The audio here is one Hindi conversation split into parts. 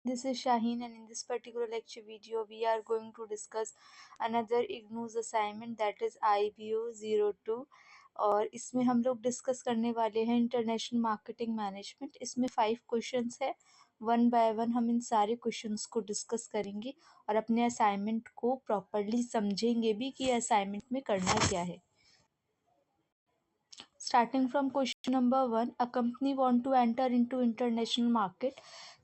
This is Shaheen, and in this particular lecture video we are going to discuss another IGNOU's assignment, that is IBO 02। और इसमें हम लोग डिस्कस करने वाले हैं इंटरनेशनल मार्केटिंग मैनेजमेंट। इसमें 5 क्वेश्चंस है, वन बाय वन हम इन सारे क्वेश्चंस को डिस्कस करेंगे और अपने असाइनमेंट को प्रॉपरली समझेंगे भी कि असाइनमेंट में करना क्या है। Starting from question number 1, a company want to enter into international market।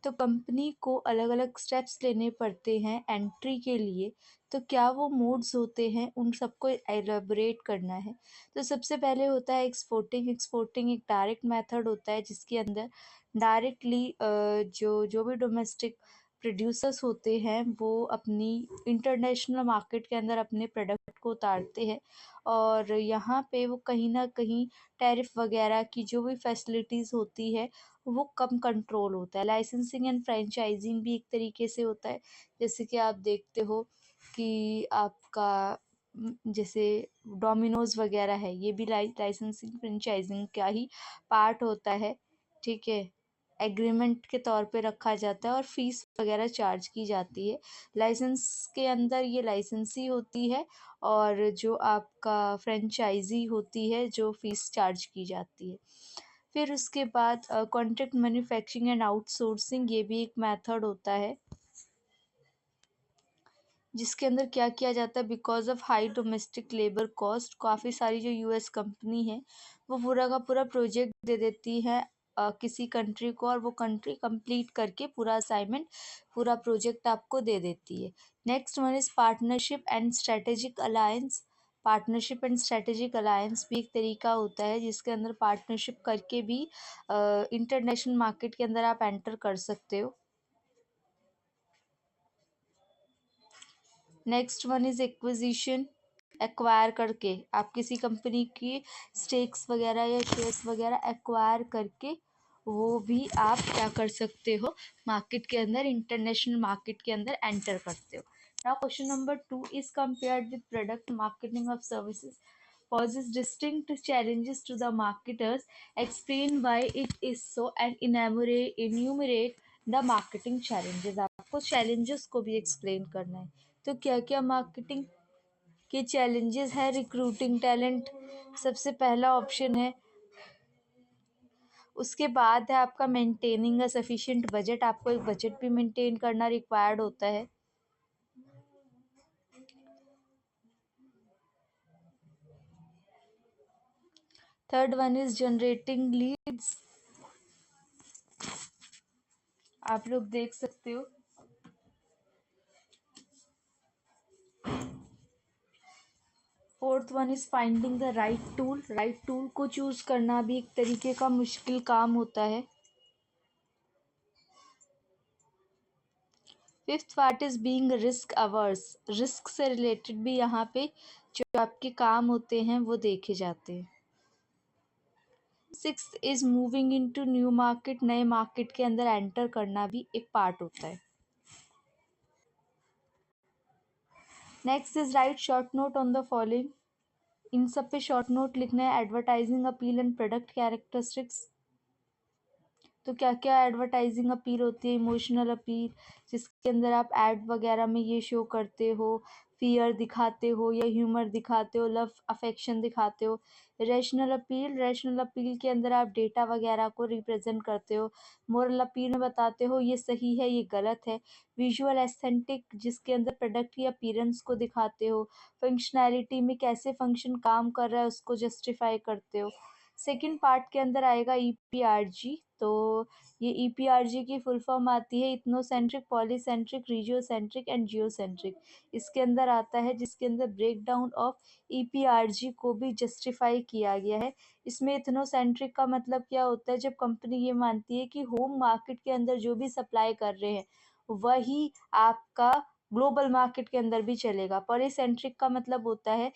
तो कंपनी को अलग अलग स्टेप्स लेने पड़ते हैं एंट्री के लिए। तो क्या वो मोड्स होते हैं, उन सबको एलेबोरेट करना है। तो सबसे पहले होता है एक्सपोर्टिंग। एक्सपोर्टिंग एक डायरेक्ट मेथड होता है जिसके अंदर डायरेक्टली जो भी डोमेस्टिक प्रोड्यूसर्स होते हैं वो अपनी इंटरनेशनल मार्केट के अंदर अपने प्रोडक्ट को उतारते हैं और यहाँ पे वो कहीं ना कहीं टैरिफ वगैरह की जो भी फैसिलिटीज़ होती है वो कम कंट्रोल होता है। लाइसेंसिंग एंड फ्रेंचाइजिंग भी एक तरीके से होता है, जैसे कि आप देखते हो कि आपका जैसे डोमिनोज वगैरह है, ये भी लाइसेंसिंग फ्रेंचाइजिंग का ही पार्ट होता है। ठीक है, एग्रीमेंट के तौर पे रखा जाता है और फीस वगैरह चार्ज की जाती है। लाइसेंस के अंदर ये लाइसेंसी होती है और जो आपका फ्रेंचाइजी होती है जो फीस चार्ज की जाती है। फिर उसके बाद कॉन्ट्रैक्ट मैन्युफैक्चरिंग एंड आउटसोर्सिंग, ये भी एक मेथड होता है जिसके अंदर क्या किया जाता है, because of high domestic labour cost काफ़ी सारी जो यूएस कंपनी है वो पूरा का पूरा प्रोजेक्ट दे देती है किसी कंट्री को और वो कंट्री कंप्लीट करके पूरा असाइनमेंट पूरा प्रोजेक्ट आपको दे देती है। Next one is partnership and strategic alliance. Partnership and strategic alliance भी एक तरीका होता है जिसके अंदर पार्टनरशिप करके भी इंटरनेशनल मार्केट के अंदर आप एंटर कर सकते हो। Next one is acquisition. Acquire करके आप किसी कंपनी की स्टेक्स वगैरह या शेयर्स वगैरह एक्वायर करके वो भी आप क्या कर सकते हो, मार्केट के अंदर इंटरनेशनल मार्केट के अंदर एंटर करते हो। Now question number 2 is compared with product marketing of services poses distinct challenges to the marketers, explain why it is so and enumerate the marketing challenges। आपको challenges को भी explain करना है। तो क्या क्या मार्केटिंग के चैलेंजेस है। रिक्रूटिंग टैलेंट सबसे पहला ऑप्शन है। उसके बाद है आपका मेंटेनिंग अ सफिशिएंट बजट, आपको एक बजट भी मेंटेन करना रिक्वायर्ड होता है। Third one is generating leads, आप लोग देख सकते हो। Fourth one is finding the right tool. Right tool को चूज करना भी एक तरीके का मुश्किल काम होता है। Fifth part is being risk ours. Risk से रिलेटेड भी यहाँ पे जो आपके काम होते हैं वो देखे जाते हैं। Sixth is moving into new market. नए मार्केट के अंदर एंटर करना भी एक पार्ट होता है। Next is write short note on the following. इन सब पे शॉर्ट नोट लिखना है। Advertising appeal and product characteristics. तो क्या क्या एडवर्टाइजिंग अपील होती है। इमोशनल अपील, जिसके अंदर आप एड वगैरह में ये शो करते हो, फियर दिखाते हो या ह्यूमर दिखाते हो, लव अफेक्शन दिखाते हो। रैशनल अपील, रैशनल अपील के अंदर आप डेटा वगैरह को रिप्रेजेंट करते हो। मोरल अपील में बताते हो ये सही है ये गलत है। विजुअल एस्थेटिक, जिसके अंदर प्रोडक्ट की अपीयरेंस को दिखाते हो। फंक्शनैलिटी में कैसे फंक्शन काम कर रहा है उसको जस्टिफाई करते हो। सेकंड पार्ट के अंदर आएगा ईपीआरजी। तो ये ईपीआरजी की फुल फॉर्म आती है ethnocentric, polycentric, regiocentric and geocentric. इसके अंदर आता है जिसके अंदर ब्रेक डाउन ऑफ ईपीआरजी को भी जस्टिफाई किया गया है। इसमें इथनोसेंट्रिक का मतलब क्या होता है, जब कंपनी ये मानती है कि होम मार्केट के अंदर जो भी सप्लाई कर रहे हैं वही आपका ग्लोबल मार्केट के अंदर भी चलेगा। पॉलीसेंट्रिक का मतलब होता है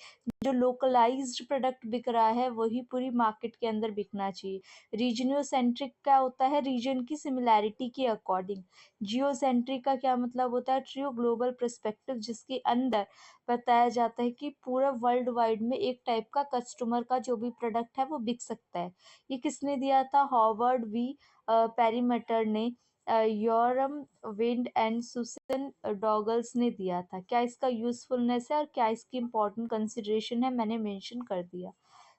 जो लोकलाइज्ड प्रोडक्ट बिक रहा है वही पूरी मार्केट के अंदर बिकना चाहिए। रीजनोसेंट्रिक क्या होता है, रीजन की सिमिलैरिटी के अकॉर्डिंग। जियोसेंट्रिक का क्या मतलब होता है, ट्रू ग्लोबल पर्सपेक्टिव, जिसके अंदर बताया जाता है कि पूरा वर्ल्ड वाइड में एक टाइप का कस्टमर का जो भी प्रोडक्ट है वो बिक सकता है। ये किसने दिया था, हॉवर्ड वी पेरीमेटर ने योरम विंड एंड सुसन डॉगल्स ने दिया था। क्या इसका यूजफुलनेस है और क्या इसकी इंपॉर्टेंट कंसिडरेशन है, मैंने मेंशन कर दिया।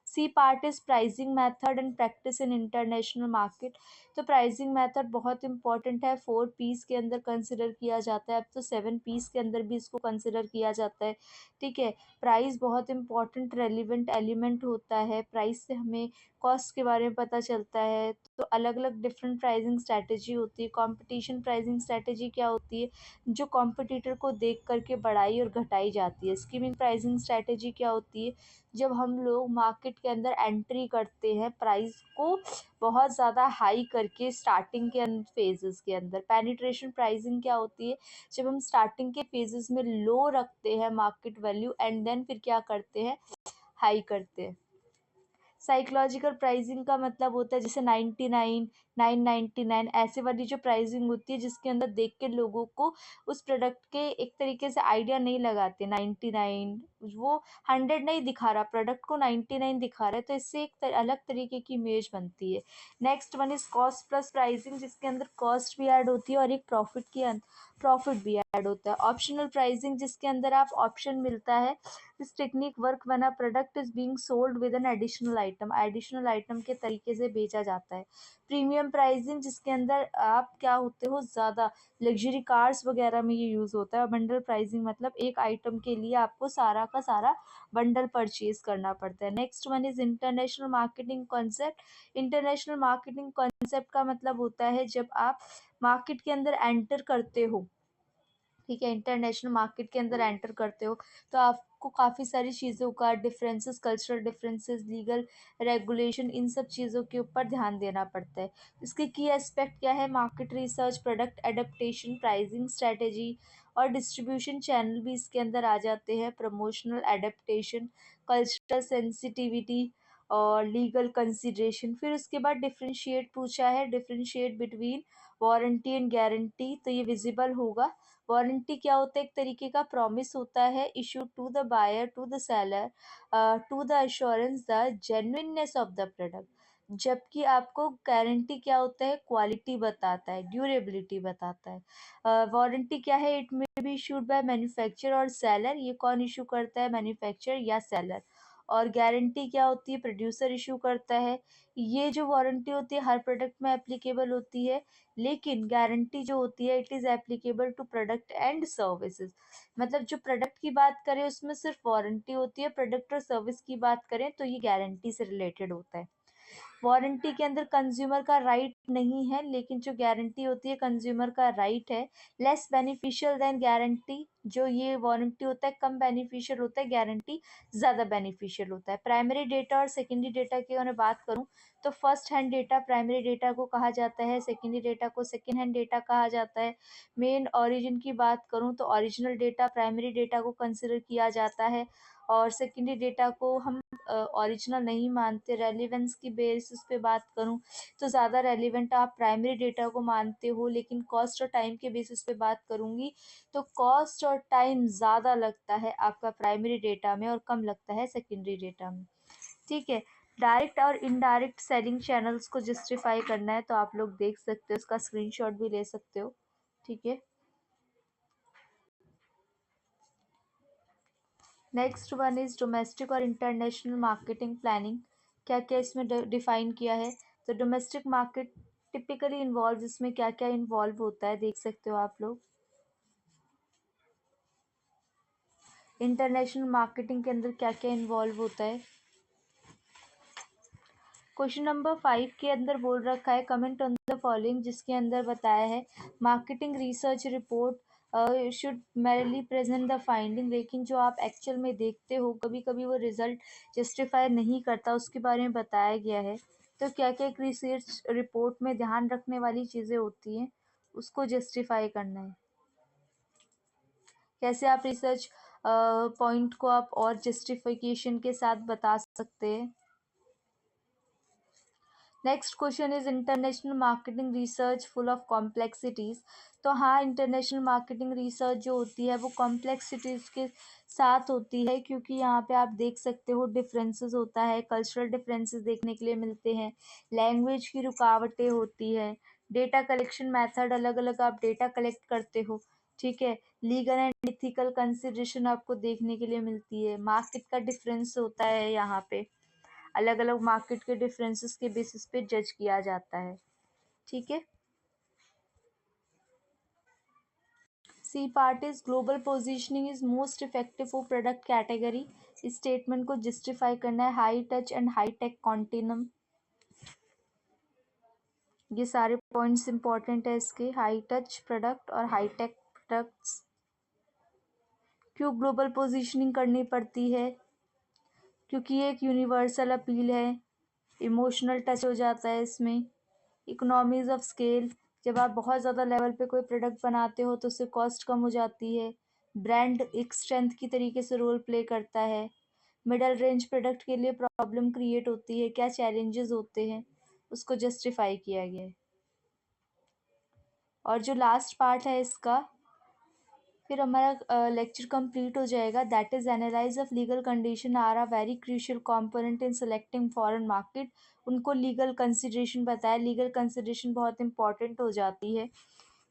C part is pricing method and practice in international market. तो प्राइसिंग मेथड बहुत इंपॉर्टेंट है, 4 पीस के अंदर कंसिडर किया जाता है, अब तो 7 पीस के अंदर भी इसको कंसिडर किया जाता है। ठीक है, प्राइस बहुत इंपॉर्टेंट रेलिवेंट एलिमेंट होता है, प्राइस से हमें कॉस्ट के बारे में पता चलता है। तो अलग अलग डिफरेंट प्राइसिंग स्ट्रैटेजी होती है। कंपटीशन प्राइसिंग स्ट्रैटेजी क्या होती है, जो कॉम्पिटिटर को देख करके बढ़ाई और घटाई जाती है। स्कीमिंग प्राइसिंग स्ट्रैटेजी क्या होती है, जब हम लोग मार्केट के अंदर एंट्री करते हैं प्राइस को बहुत ज़्यादा हाई करके स्टार्टिंग के फेजेस के अंदर। पेनिट्रेशन प्राइसिंग क्या होती है, जब हम स्टार्टिंग के फेजेस में लो रखते हैं मार्केट वैल्यू एंड देन फिर क्या करते हैं, हाई करते हैं। साइकोलॉजिकल प्राइसिंग का मतलब होता है जैसे 99, 999 ऐसे वाली जो प्राइसिंग होती है, जिसके अंदर देख के लोगों को उस प्रोडक्ट के एक तरीके से आइडिया नहीं लगाते। 99 वो 100 नहीं दिखा रहा, प्रोडक्ट को 99 दिखा रहा है, तो इससे एक अलग तरीके की इमेज बनती है। Next one is cost plus pricing, जिसके अंदर कॉस्ट भी ऐड होती है और एक प्रॉफिट भी ऐड होता है। ऑप्शनल प्राइसिंग, जिसके अंदर आप ऑप्शन मिलता है। This technique work when a product is being sold with an additional item के तरीके से बेचा जाता है। प्रीमियम प्राइसिंग, जिसके अंदर आप क्या होते हो, ज़्यादा लग्जरी कार्स वगैरह में ये यूज़ होता है। बंडल प्राइसिंग मतलब एक आइटम के लिए आपको सारा का सारा बंडल परचेज करना पड़ता है। Next one is international marketing concept. International marketing concept का मतलब होता है जब आप मार्केट के अंदर एंटर करते हो, ठीक है, इंटरनेशनल मार्केट के अंदर एंटर करते हो, तो आपको काफ़ी सारी चीज़ों का differences, cultural differences, legal regulation, इन सब चीज़ों के ऊपर ध्यान देना पड़ता है। इसके की एस्पेक्ट क्या है, market research, product adaptation, pricing strategy और डिस्ट्रीब्यूशन चैनल भी इसके अंदर आ जाते हैं। प्रमोशनल एडेप्टेशन, कल्चरल सेंसिटिविटी और लीगल कंसिडरेशन। फिर उसके बाद डिफ्रेंशिएट पूछा है, differentiate between warranty and guarantee, तो ये विजिबल होगा। वारंटी क्या होता है, एक तरीके का प्रॉमिस होता है issue to the buyer to the seller to the assurance the genuineness of the product. जबकि आपको गारंटी क्या होता है, क्वालिटी बताता है, ड्यूरेबिलिटी बताता है। वारंटी क्या है, it may be issued by manufacturer और सेलर, ये कौन इशू करता है, मैन्युफैक्चरर या सेलर। और गारंटी क्या होती है, प्रोड्यूसर इशू करता है। ये जो वारंटी होती है हर प्रोडक्ट में एप्लीकेबल होती है, लेकिन गारंटी जो होती है it is applicable to product and services. मतलब जो प्रोडक्ट की बात करें उसमें सिर्फ वारंटी होती है, प्रोडक्ट और सर्विस की बात करें तो ये गारंटी से रिलेटेड होता है। वारंटी के अंदर कंज्यूमर का राइट नहीं है, लेकिन जो गारंटी होती है कंज्यूमर का राइट है। लेस बेनिफिशियल देन गारंटी, जो ये वारंटी होता है कम बेनिफिशियल होता है, गारंटी ज़्यादा बेनिफिशियल होता है। प्राइमरी डेटा और सेकेंडरी डेटा की अगर मैं बात करूँ, तो first hand data primary data को कहा जाता है, सेकेंडरी डेटा को सेकेंड हैंड डेटा कहा जाता है। मेन ओरिजिन की बात करूँ तो ओरिजिनल डेटा प्राइमरी डेटा को कंसिडर किया जाता है, और सेकेंडरी डेटा को हम ओरिजिनल नहीं मानते। रेलिवेंस की बेसिस पे बात करूँ तो ज़्यादा रेलिवेंट आप प्राइमरी डेटा को मानते हो, लेकिन कॉस्ट और टाइम के बेसिस पे बात करूँगी तो कॉस्ट और टाइम ज़्यादा लगता है आपका प्राइमरी डेटा में और कम लगता है सेकेंडरी डेटा में। ठीक है, डायरेक्ट और इनडायरेक्ट सेलिंग चैनल्स को जस्टिफाई करना है तो आप लोग देख सकते हो, उसका स्क्रीनशॉट भी ले सकते हो। ठीक है, नेक्स्ट वन इज डोमेस्टिक और इंटरनेशनल मार्केटिंग प्लानिंग। क्या क्या इसमें डिफाइन किया है, तो डोमेस्टिक मार्केट टिपिकली इन्वॉल्व, इसमें क्या क्या इन्वॉल्व होता है देख सकते हो आप लोग। इंटरनेशनल मार्केटिंग के अंदर क्या क्या इन्वॉल्व होता है। क्वेश्चन नंबर 5 के अंदर बोल रखा है कमेंट ऑन द फॉलोइंग, जिसके अंदर बताया है marketing research report should merely present the finding, लेकिन जो आप एक्चुअल में देखते हो कभी कभी वो रिजल्ट जस्टिफाई नहीं करता, उसके बारे में बताया गया है। तो क्या क्या एक रिसर्च रिपोर्ट में ध्यान रखने वाली चीज़ें होती हैं, उसको जस्टिफाई करना है। कैसे आप रिसर्च पॉइंट को आप और जस्टिफिकेशन के साथ बता सकते हैं। Next question is international marketing research full of complexities. तो हाँ, इंटरनेशनल मार्केटिंग रिसर्च जो होती है वो कॉम्प्लेक्सिटीज़ के साथ होती है, क्योंकि यहाँ पे आप देख सकते हो डिफरेंसेस होता है, कल्चरल डिफरेंसेस देखने के लिए मिलते हैं, लैंग्वेज की रुकावटें होती हैं, डेटा कलेक्शन मेथड, अलग अलग आप डेटा कलेक्ट करते हो, ठीक है। लीगल एंड इथिकल कंसिडरेशन आपको देखने के लिए मिलती है। मार्केट का डिफरेंस होता है यहाँ पे, अलग अलग मार्केट के डिफरेंसेस के बेसिस पे जज किया जाता है, ठीक है। C part is global positioning is most effective for product category. इस स्टेटमेंट को जस्टिफाई करना है। High touch and high tech continuum, ये सारे पॉइंट्स इंपॉर्टेंट है इसके। हाई टच प्रोडक्ट और हाई टेक प्रोडक्ट्स। क्यों ग्लोबल पोजीशनिंग करनी पड़ती है? क्योंकि ये एक यूनिवर्सल अपील है, इमोशनल टच हो जाता है इसमें। इकोनॉमीज ऑफ स्केल, जब आप बहुत ज़्यादा लेवल पे कोई प्रोडक्ट बनाते हो तो उससे कॉस्ट कम हो जाती है। ब्रांड एक स्ट्रेंथ की तरीके से रोल प्ले करता है। मिडल रेंज प्रोडक्ट के लिए प्रॉब्लम क्रिएट होती है, क्या चैलेंजेस होते हैं, उसको जस्टिफाई किया गया है। और जो लास्ट पार्ट है इसका, फिर हमारा लेक्चर कंप्लीट हो जाएगा। That is analyse of legal condition are a very crucial component in selecting foreign market. उनको लीगल कंसिडरेशन बताया, लीगल कंसिडरेशन बहुत इंपॉर्टेंट हो जाती है,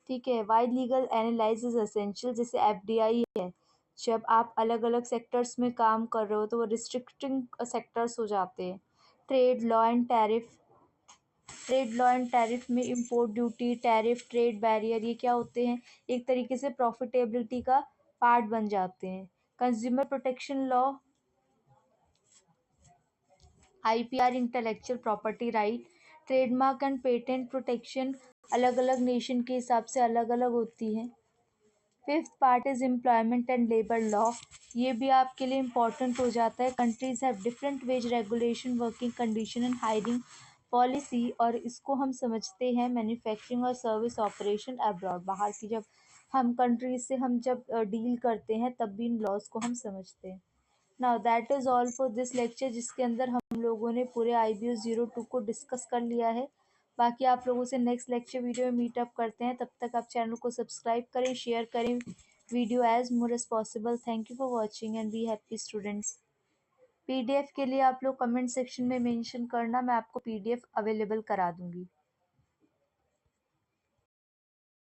ठीक है। Why legal analyse is essential, जैसे एफडीआई है, जब आप अलग अलग सेक्टर्स में काम कर रहे हो तो वो रिस्ट्रिक्टिंग सेक्टर्स हो जाते हैं। Trade law and tariff, trade law and tariff में import duty, tariff, trade barrier, ये क्या होते हैं, एक तरीके से प्रॉफिटेबिलिटी का पार्ट बन जाते हैं। Consumer protection law, IPR, intellectual property right. Trademark and patent protection अलग अलग नेशन के हिसाब से अलग अलग होती है। Fifth part is employment and labour law, ये भी आपके लिए इम्पोर्टेंट हो जाता है। Countries have different ways regulation, working condition and hiring policy, और इसको हम समझते हैं मैन्युफैक्चरिंग और सर्विस ऑपरेशन अब्रॉड, बाहर की जब हम कंट्रीज से हम जब डील करते हैं तब भी इन लॉज को हम समझते हैं। Now that is all for this lecture, जिसके अंदर हम लोगों ने पूरे IBO 02 को डिस्कस कर लिया है। बाकी आप लोगों से नेक्स्ट लेक्चर वीडियो में मीटअप करते हैं, तब तक आप चैनल को सब्सक्राइब करें, शेयर करें video as more as possible. Thank you for watching and be happy students. PDF के लिए आप लोग कमेंट सेक्शन में मेंशन करना, मैं आपको PDF अवेलेबल करा दूंगी।